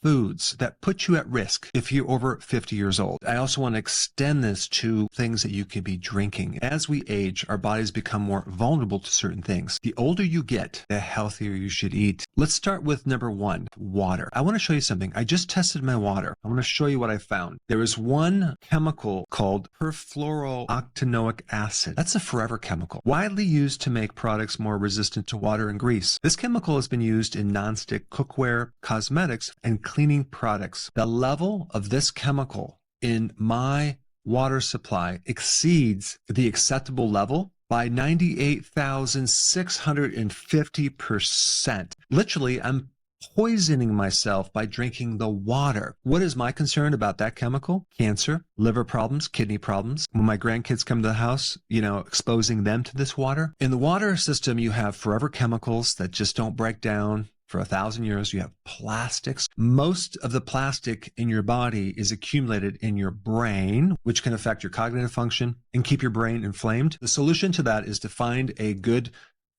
foods that put you at risk if you're over 50 years old. I also want to extend this to things that you could be drinking. As we age, our bodies become more vulnerable to certain things. The older you get, the healthier you should eat. Let's start with number one, water. I want to show you something. I just tested my water. I want to show you what I found. There is one chemical called perfluorooctanoic acid. That's a forever chemical, widely used to make products more resistant to water and grease. This chemical has been used in nonstick cookware, cosmetics, and cleaning products. The level of this chemical in my water supply exceeds the acceptable level by 98,650%. Literally, I'm poisoning myself by drinking the water. What is my concern about that chemical? Cancer, liver problems, kidney problems. When my grandkids come to the house, exposing them to this water. In the water system, you have forever chemicals that just don't break down. For 1,000 years, you have plastics. Most of the plastic in your body is accumulated in your brain, which can affect your cognitive function and keep your brain inflamed. The solution to that is to find a good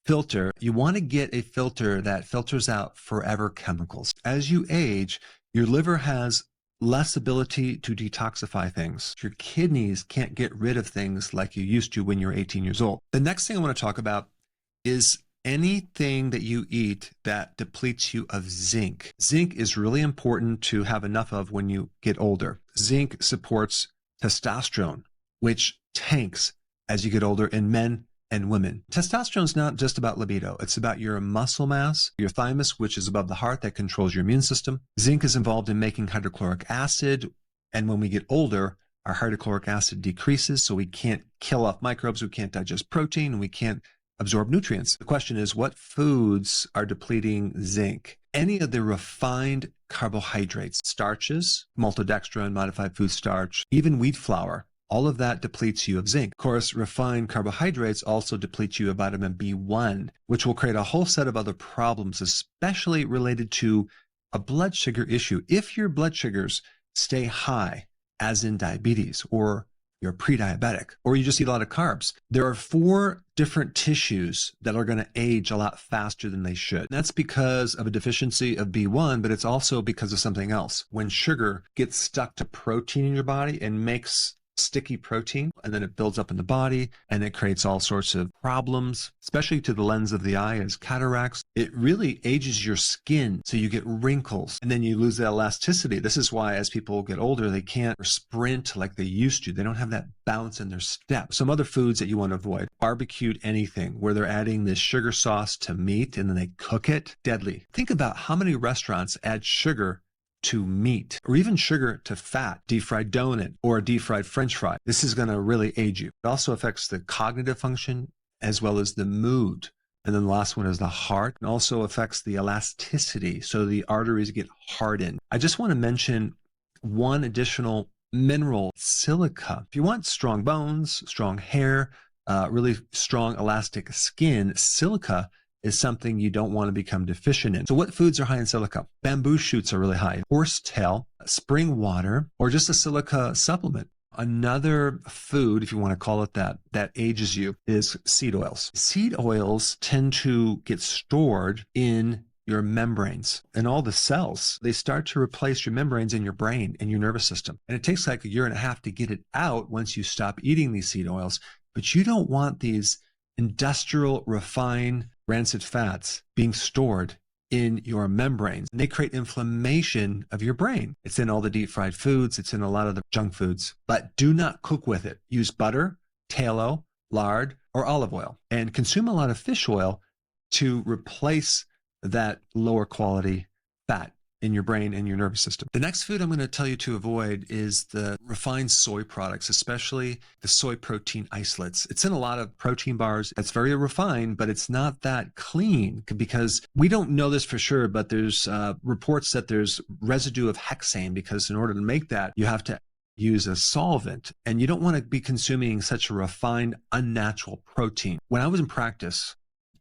filter. You want to get a filter that filters out forever chemicals. As you age, your liver has less ability to detoxify things. Your kidneys can't get rid of things like you used to when you're 18 years old. The next thing I want to talk about is anything that you eat that depletes you of zinc. Zinc is really important to have enough of when you get older. Zinc supports testosterone, which tanks as you get older in men and women. Testosterone is not just about libido. It's about your muscle mass, your thymus, which is above the heart that controls your immune system. Zinc is involved in making hydrochloric acid. And when we get older, our hydrochloric acid decreases, so we can't kill off microbes, we can't digest protein, and we can't absorb nutrients. The question is, what foods are depleting zinc? Any of the refined carbohydrates, starches, maltodextrin, modified food starch, even wheat flour, all of that depletes you of zinc. Of course, refined carbohydrates also deplete you of vitamin B1, which will create a whole set of other problems, especially related to a blood sugar issue. If your blood sugars stay high, as in diabetes, or you're pre-diabetic, or you just eat a lot of carbs, there are 4 different tissues that are going to age a lot faster than they should. That's because of a deficiency of B1, but it's also because of something else. When sugar gets stuck to protein in your body and makes sticky protein, and then it builds up in the body, and it creates all sorts of problems, especially to the lens of the eye as cataracts. It really ages your skin, so you get wrinkles, and then you lose the elasticity. This is why as people get older, they can't sprint like they used to. They don't have that bounce in their step. Some other foods that you want to avoid: barbecued anything, where they're adding this sugar sauce to meat and then they cook it. Deadly. Think about how many restaurants add sugar to meat, or even sugar to fat, deep fried donut or a deep fried French fry. This is going to really age you. It also affects the cognitive function as well as the mood. And then the last one is the heart. It also affects the elasticity, so the arteries get hardened. I just want to mention one additional mineral, silica. If you want strong bones, strong hair, really strong elastic skin, silica is something you don't want to become deficient in. So what foods are high in silica? Bamboo shoots are really high. Horsetail, spring water, or just a silica supplement. Another food, if you want to call it that, that ages you is seed oils. Seed oils tend to get stored in your membranes and all the cells. They start to replace your membranes in your brain and your nervous system. And it takes like 1.5 years to get it out once you stop eating these seed oils. But you don't want these industrial, refined, rancid fats being stored in your membranes. And they create inflammation of your brain. It's in all the deep fried foods. It's in a lot of the junk foods. But do not cook with it. Use butter, tallow, lard, or olive oil. And consume a lot of fish oil to replace that lower quality fat in your brain and your nervous system. The next food I'm going to tell you to avoid is the refined soy products, especially the soy protein isolates. It's in a lot of protein bars. It's very refined, but it's not that clean, because we don't know this for sure, but there's reports that there's residue of hexane, because in order to make that, you have to use a solvent, and you don't want to be consuming such a refined, unnatural protein. When I was in practice,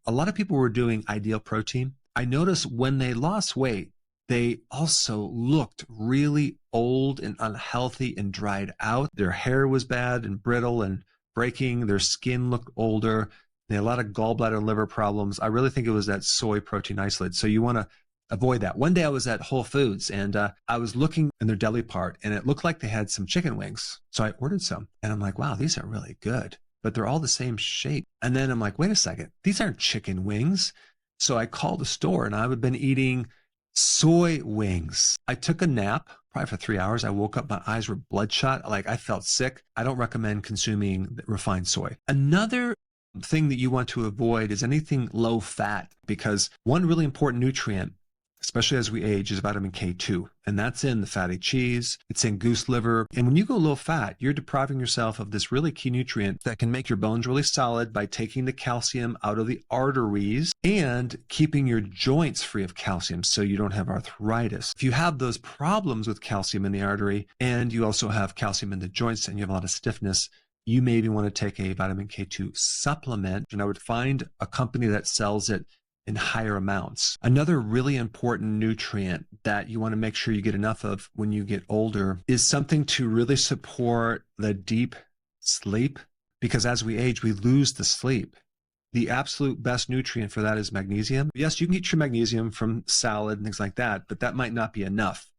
a lot of people were doing ideal protein. I noticed when they lost weight, they also looked really old and unhealthy and dried out. Their hair was bad and brittle and breaking. Their skin looked older. They had a lot of gallbladder and liver problems. I really think it was that soy protein isolate. So you want to avoid that. One day I was at Whole Foods and I was looking in their deli part and it looked like they had some chicken wings. So I ordered some and I'm like, wow, these are really good, but they're all the same shape. And then I'm like, wait a second, these aren't chicken wings. So I called the store and I had been eating soy wings. I took a nap probably for 3 hours. I woke up, my eyes were bloodshot. Like I felt sick. I don't recommend consuming refined soy. Another thing that you want to avoid is anything low fat, because one really important nutrient, especially as we age, is vitamin K2. And that's in the fatty cheese. It's in goose liver. And when you go low fat, you're depriving yourself of this really key nutrient that can make your bones really solid by taking the calcium out of the arteries and keeping your joints free of calcium so you don't have arthritis. If you have those problems with calcium in the artery and you also have calcium in the joints and you have a lot of stiffness, you maybe want to take a vitamin K2 supplement. And I would find a company that sells it in higher amounts. Another really important nutrient that you want to make sure you get enough of when you get older is something to really support the deep sleep, because as we age, we lose the sleep. The absolute best nutrient for that is magnesium. Yes, you can get your magnesium from salad and things like that, but that might not be enough.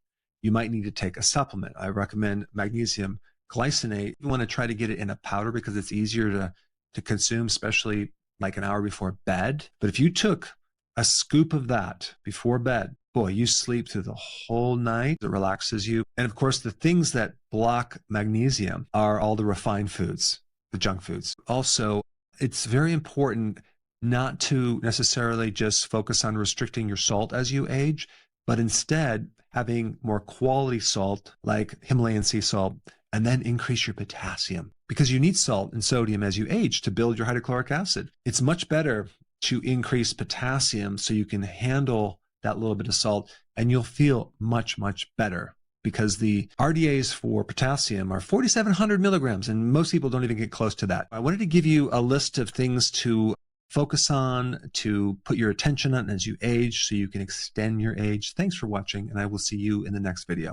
You might need to take a supplement. I recommend magnesium glycinate. You want to try to get it in a powder because it's easier to consume, especially like an hour before bed. But if you took a scoop of that before bed, boy, you sleep through the whole night. It relaxes you. And of course, the things that block magnesium are all the refined foods, the junk foods. Also, it's very important not to necessarily just focus on restricting your salt as you age, but instead having more quality salt like Himalayan sea salt, and then increase your potassium, because you need salt and sodium as you age to build your hydrochloric acid. It's much better to increase potassium so you can handle that little bit of salt and you'll feel much, much better, because the RDAs for potassium are 4,700 milligrams and most people don't even get close to that. I wanted to give you a list of things to focus on, to put your attention on as you age so you can extend your age. Thanks for watching, and I will see you in the next video.